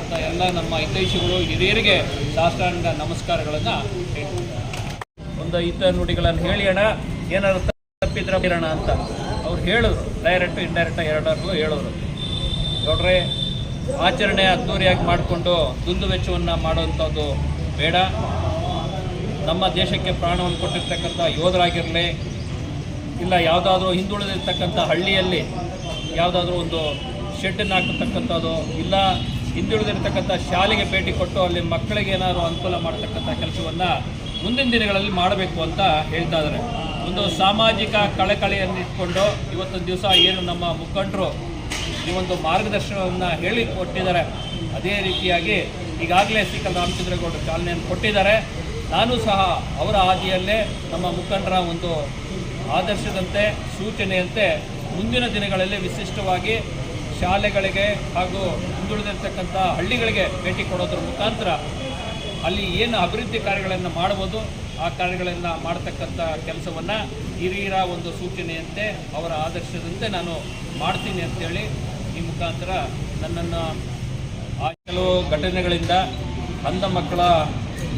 ಬಂದಿರತಕ್ಕಂಥ ಎಲ್ಲ ನಮ್ಮ ಹಿತೈಷಿಗಳು ಹಿರಿಯರಿಗೆ ಸಾಷ್ಟಾಂಗ ನಮಸ್ಕಾರಗಳನ್ನು ಹೇಳ್ತೀನಿ. ಒಂದು ಹಿತ ನುಡಿಗಳನ್ನು ಹೇಳಿ ಅಣ್ಣ, ಏನಾದ್ರು ತಪ್ಪಿದ್ರೆ ಇರೋಣ ಅಂತ ಅವ್ರು ಹೇಳಿದ್ರು. ಡೈರೆಕ್ಟು ಇಂಡೈರೆಕ್ಟ್ ಎರಡರಲ್ಲೂ ಹೇಳಿದ್ರು. ನೋಡ್ರೆ, ಆಚರಣೆ ಅದ್ದೂರಿಯಾಗಿ ಮಾಡಿಕೊಂಡು ದುಂದು ವೆಚ್ಚವನ್ನು ಮಾಡುವಂಥದ್ದು ಬೇಡ. ನಮ್ಮ ದೇಶಕ್ಕೆ ಪ್ರಾಣವನ್ನು ಕೊಟ್ಟಿರ್ತಕ್ಕಂಥ ಯೋಧರಾಗಿರಲಿ, ಇಲ್ಲ ಯಾವುದಾದ್ರೂ ಹಿಂದುಳಿದಿರ್ತಕ್ಕಂಥ ಹಳ್ಳಿಯಲ್ಲಿ ಯಾವುದಾದ್ರೂ ಒಂದು ಶೆಡ್ಡನ್ನು ಹಾಕತಕ್ಕಂಥದ್ದು, ಇಲ್ಲ ಹಿಂದುಳಿದಿರ್ತಕ್ಕಂಥ ಶಾಲೆಗೆ ಭೇಟಿ ಕೊಟ್ಟು ಅಲ್ಲಿ ಮಕ್ಕಳಿಗೆ ಏನಾದರೂ ಅನುಕೂಲ ಮಾಡತಕ್ಕಂಥ ಕೆಲಸವನ್ನು ಮುಂದಿನ ದಿನಗಳಲ್ಲಿ ಮಾಡಬೇಕು ಅಂತ ಹೇಳ್ತಾ ಇದ್ದಾರೆ. ಒಂದು ಸಾಮಾಜಿಕ ಕಳಕಳಿಯನ್ನು ಇಟ್ಕೊಂಡು ಇವತ್ತೊಂದು ದಿವಸ ಏನು ನಮ್ಮ ಮುಖಂಡರು ಈ ಒಂದು ಮಾರ್ಗದರ್ಶನವನ್ನು ಹೇಳಿಕೊಟ್ಟಿದ್ದಾರೆ, ಅದೇ ರೀತಿಯಾಗಿ ಈಗಾಗಲೇ ಶ್ರೀಕಲ್ ರಾಮಚಂದ್ರೇಗೌಡರು ಚಾಲನೆಯನ್ನು ಕೊಟ್ಟಿದ್ದಾರೆ. ನಾನು ಸಹ ಅವರ ಹಾದಿಯಲ್ಲೇ ನಮ್ಮ ಮುಖಂಡರ ಒಂದು ಆದರ್ಶದಂತೆ ಸೂಚನೆಯಂತೆ ಮುಂದಿನ ದಿನಗಳಲ್ಲಿ ವಿಶಿಷ್ಟವಾಗಿ ಶಾಲೆಗಳಿಗೆ ಹಾಗೂ ಹಿಂದುಳಿದಿರ್ತಕ್ಕಂಥ ಹಳ್ಳಿಗಳಿಗೆ ಭೇಟಿ ಕೊಡೋದ್ರ ಮುಖಾಂತರ ಅಲ್ಲಿ ಏನು ಅಭಿವೃದ್ಧಿ ಕಾರ್ಯಗಳನ್ನು ಮಾಡ್ಬೋದು ಆ ಕಾರ್ಯಗಳನ್ನು ಮಾಡತಕ್ಕಂಥ ಕೆಲಸವನ್ನು ಹಿರಿಯರ ಒಂದು ಸೂಚನೆಯಂತೆ ಅವರ ಆದರ್ಶದಂತೆ ನಾನು ಮಾಡ್ತೀನಿ ಅಂತೇಳಿ ಈ ಮುಖಾಂತರ ನನ್ನನ್ನು ಕೆಲವು ಘಟನೆಗಳಿಂದ ಅಂಧ ಮಕ್ಕಳ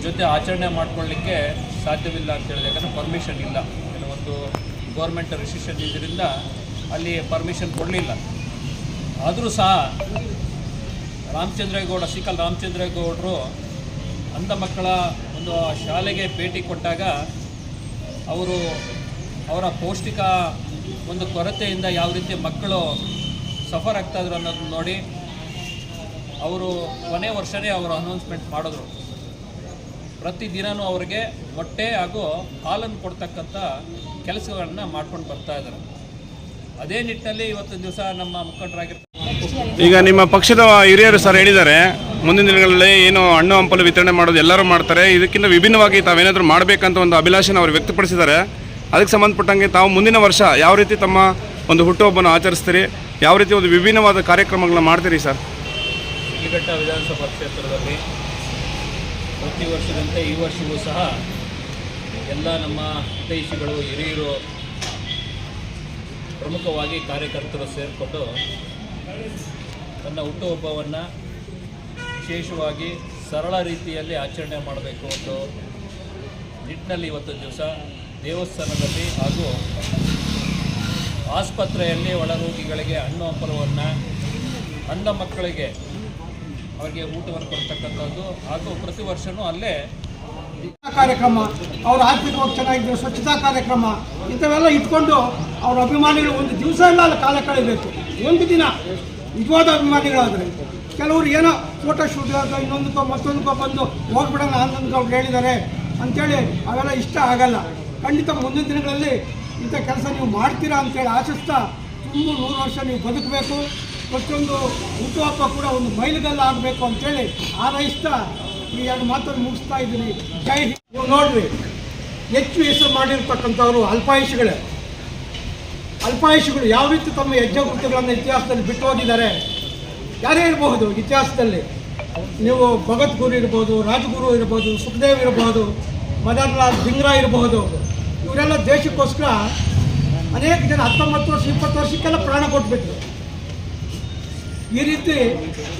ಜೊತೆ ಆಚರಣೆ ಮಾಡಿಕೊಳ್ಳಲಿಕ್ಕೆ ಸಾಧ್ಯವಿಲ್ಲ ಅಂತ ಹೇಳಿದೆ. ಯಾಕಂದರೆ ಪರ್ಮಿಷನ್ ಇಲ್ಲ, ಕೆಲವೊಂದು ಗೌರ್ಮೆಂಟ್ ರಿಸ್ಟ್ರಿಕ್ಷನ್ ಇದರಿಂದ ಅಲ್ಲಿ ಪರ್ಮಿಷನ್ ಕೊಡಲಿಲ್ಲ. ಆದರೂ ಸಹ ರಾಮಚಂದ್ರೇಗೌಡ ಶ್ರೀಕಲ್ ರಾಮಚಂದ್ರೇಗೌಡರು ಅಂಧ ಮಕ್ಕಳ ಒಂದು ಶಾಲೆಗೆ ಭೇಟಿ ಕೊಟ್ಟಾಗ ಅವರ ಪೌಷ್ಟಿಕ ಒಂದು ಕೊರತೆಯಿಂದ ಯಾವ ರೀತಿ ಮಕ್ಕಳು ಸಫರ್ ಆಗ್ತಾಯಿದ್ರು ಅನ್ನೋದನ್ನ ನೋಡಿ ಅವರು ಕೊನೆ ವರ್ಷವೇ ಅವರು ಅನೌನ್ಸ್ಮೆಂಟ್ ಮಾಡಿದ್ರು. ಪ್ರತಿದಿನವೂ ಅವರಿಗೆ ಮೊಟ್ಟೆ ಹಾಗೂ ಹಾಲನ್ನು ಕೊಡ್ತಕ್ಕಂಥ ಕೆಲಸಗಳನ್ನು ಮಾಡ್ಕೊಂಡು ಬರ್ತಾ ಇದ್ದಾರೆ. ಅದೇ ನಿಟ್ಟಿನಲ್ಲಿ ಇವತ್ತು ದಿವಸ ನಮ್ಮ ಮುಖಂಡರಾಗಿರ್ತಾರೆ. ಈಗ ನಿಮ್ಮ ಪಕ್ಷದ ಹಿರಿಯರು ಸರ್ ಹೇಳಿದ್ದಾರೆ, ಮುಂದಿನ ದಿನಗಳಲ್ಲಿ ಏನು ಹಣ್ಣು ಹಂಪಲು ವಿತರಣೆ ಮಾಡೋದು ಎಲ್ಲರೂ ಮಾಡ್ತಾರೆ, ಇದಕ್ಕಿಂತ ವಿಭಿನ್ನವಾಗಿ ತಾವೇನಾದರೂ ಮಾಡಬೇಕಂತ ಒಂದು ಅಭಿಲಾಷೆನ ಅವರು ವ್ಯಕ್ತಪಡಿಸಿದ್ದಾರೆ. ಅದಕ್ಕೆ ಸಂಬಂಧಪಟ್ಟಂಗೆ ತಾವು ಮುಂದಿನ ವರ್ಷ ಯಾವ ರೀತಿ ತಮ್ಮ ಒಂದು ಹುಟ್ಟುಹಬ್ಬವನ್ನು ಆಚರಿಸ್ತೀರಿ, ಯಾವ ರೀತಿ ಒಂದು ವಿಭಿನ್ನವಾದ ಕಾರ್ಯಕ್ರಮಗಳನ್ನ ಮಾಡ್ತೀರಿ ಸರ್? ಶಿಡ್ಲಘಟ್ಟ ವಿಧಾನಸಭಾ ಕ್ಷೇತ್ರದಲ್ಲಿ ಪ್ರತಿ ವರ್ಷದಂತೆ ಈ ವರ್ಷವೂ ಸಹ ಎಲ್ಲ ನಮ್ಮ ಹಿತೈಷಿಗಳು ಹಿರಿಯರು ಪ್ರಮುಖವಾಗಿ ಕಾರ್ಯಕರ್ತರು ಸೇರಿಕೊಂಡು ತನ್ನ ಹುಟ್ಟುಹಬ್ಬವನ್ನು ವಿಶೇಷವಾಗಿ ಸರಳ ರೀತಿಯಲ್ಲಿ ಆಚರಣೆ ಮಾಡಬೇಕು ಒಂದು ನಿಟ್ಟಿನಲ್ಲಿ ಇವತ್ತು ದಿವಸ ದೇವಸ್ಥಾನದಲ್ಲಿ ಹಾಗೂ ಆಸ್ಪತ್ರೆಯಲ್ಲಿ ಒಳರೋಗಿಗಳಿಗೆ ಹಣ್ಣು ಹಂಪಲವನ್ನು, ಅಂಧ ಮಕ್ಕಳಿಗೆ ಅವರಿಗೆ ಊಟವನ್ನು ಕೊಡ್ತಕ್ಕಂಥದ್ದು ಹಾಗೂ ಪ್ರತಿ ವರ್ಷವೂ ಅಲ್ಲೇ ಕಾರ್ಯಕ್ರಮ, ಅವ್ರ ಆರ್ಥಿಕವಾಗಿ ಚೆನ್ನಾಗಿದ್ದು ಸ್ವಚ್ಛತಾ ಕಾರ್ಯಕ್ರಮ ಇಂಥವೆಲ್ಲ ಇಟ್ಕೊಂಡು ಅವ್ರ ಅಭಿಮಾನಿಗಳು ಒಂದು ದಿವಸ ಎಲ್ಲ ಅಲ್ಲಿ ಕಾಲ ಕಳಿಬೇಕು. ಒಂದು ದಿನ ನಿಜವಾದ ಅಭಿಮಾನಿಗಳಾದರೆ ಕೆಲವರು ಏನೋ ಫೋಟೋ ಶೂಟ್ ಇನ್ನೊಂದಕ್ಕೋ ಮತ್ತೊಂದಕ್ಕೋ ಬಂದು ಹೋಗ್ಬಿಡೋಣ ಅನ್ನೋದು ಅವ್ರು ಹೇಳಿದ್ದಾರೆ ಅಂಥೇಳಿ ಅವೆಲ್ಲ ಇಷ್ಟ ಆಗಲ್ಲ. ಖಂಡಿತ ಮುಂದಿನ ದಿನಗಳಲ್ಲಿ ಇಂಥ ಕೆಲಸ ನೀವು ಮಾಡ್ತೀರಾ ಅಂತೇಳಿ ಆಶಿಸ್ತಾ ತುಂಬ 100 ವರ್ಷ ನೀವು ಬದುಕಬೇಕು, ಪ್ರತಿಯೊಂದು ಹುಟ್ಟುಹಬ್ಬ ಕೂಡ ಒಂದು ಮೈಲಿಗಲ್ಲ ಆಗಬೇಕು ಅಂಥೇಳಿ ಹಾರೈಸ್ತಾ ಈ 2 ಮಾತನ್ನು ಮುಗಿಸ್ತಾ ಇದ್ದೀನಿ. ಜೈ ಹಿಂದ್. ನೀವು ನೋಡ್ರಿ, ಹೆಚ್ಚು ಹೆಸರು ಮಾಡಿರ್ತಕ್ಕಂಥವ್ರು ಅಲ್ಪಾಯುಷಿಗಳು ಯಾವ ರೀತಿ ತಮ್ಮ ಹೆಜ್ಜೆ ಗುರುತುಗಳನ್ನು ಇತಿಹಾಸದಲ್ಲಿ ಬಿಟ್ಟು ಹೋಗಿದ್ದಾರೆ. ಯಾರೇ ಇರಬಹುದು ಇತಿಹಾಸದಲ್ಲಿ, ನೀವು ಭಗತ್ ಗುರು ಇರ್ಬೋದು, ರಾಜಗುರು ಇರ್ಬೋದು, ಸುಖದೇವ್ ಇರ್ಬೋದು, ಮದನ್ ಲಾಲ್ ಧಿಂಗ್ರಾ ಇರಬಹುದು. ಇವರೆಲ್ಲ ದೇಶಕ್ಕೋಸ್ಕರ ಅನೇಕ ಜನ 19 ವರ್ಷ 20 ವರ್ಷಕ್ಕೆಲ್ಲ ಪ್ರಾಣ ಕೊಟ್ಬಿಟ್ರು. ಈ ರೀತಿ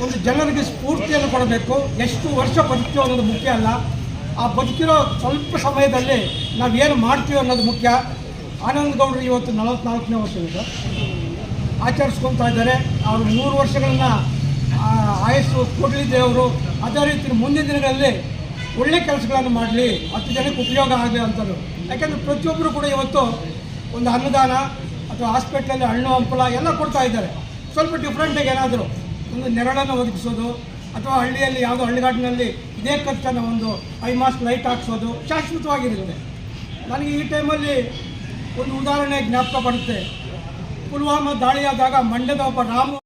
ಒಂದು ಜನರಿಗೆ ಸ್ಫೂರ್ತಿಯನ್ನು ಕೊಡಬೇಕು. ಎಷ್ಟು ವರ್ಷ ಬದುಕ್ತೀವೋ ಅನ್ನೋದು ಮುಖ್ಯ ಅಲ್ಲ, ಆ ಬದುಕಿರೋ ಸ್ವಲ್ಪ ಸಮಯದಲ್ಲಿ ನಾವೇನು ಮಾಡ್ತೀವಿ ಅನ್ನೋದು ಮುಖ್ಯ. ಆನಂದ್ ಗೌಡರು ಇವತ್ತು 44ನೇ ವರ್ಷದಿಂದ ಆಚರಿಸ್ಕೊತಾ ಇದ್ದಾರೆ. ಅವರು 3 ವರ್ಷಗಳನ್ನು ಆಯಸ್ಸು ಕೊಡಲಿ ದೇವರು. ಅದೇ ರೀತಿ ಮುಂದಿನ ದಿನಗಳಲ್ಲಿ ಒಳ್ಳೆ ಕೆಲಸಗಳನ್ನು ಮಾಡಲಿ, 10 ಜನಕ್ಕೆ ಉಪಯೋಗ ಆಗಲಿ ಅಂತಲೂ. ಯಾಕೆಂದರೆ ಪ್ರತಿಯೊಬ್ಬರು ಕೂಡ ಇವತ್ತು ಒಂದು ಅನ್ನದಾನ ಅಥವಾ ಹಾಸ್ಪಿಟ್ಲಲ್ಲಿ ಹಣ್ಣು ಹಂಪಲ ಎಲ್ಲ ಕೊಡ್ತಾ ಇದ್ದಾರೆ. ಸ್ವಲ್ಪ ಡಿಫ್ರೆಂಟಾಗಿ ಏನಾದರೂ ಒಂದು ನೆರಳನ್ನು ಒದಗಿಸೋದು ಅಥವಾ ಹಳ್ಳಿಯಲ್ಲಿ ಯಾವುದೋ ಹಳ್ಳಿಗಾಡಿನಲ್ಲಿ ಇದೇ ಖರ್ಚನ್ನು ಒಂದು 5 ಮಾಸ್ಕ್ ಲೈಟ್ ಹಾಕ್ಸೋದು ಶಾಶ್ವತವಾಗಿರುತ್ತೆ. ನನಗೆ ಈ ಟೈಮಲ್ಲಿ ಒಂದು ಉದಾಹರಣೆ ಜ್ಞಾಪಕ ಬರುತ್ತೆ. ಪುಲ್ವಾಮಾ ದಾಳಿಯಾದಾಗ ಮಂಡ್ಯದ ಒಬ್ಬ ರಾಮು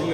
ಇಲ್ಲ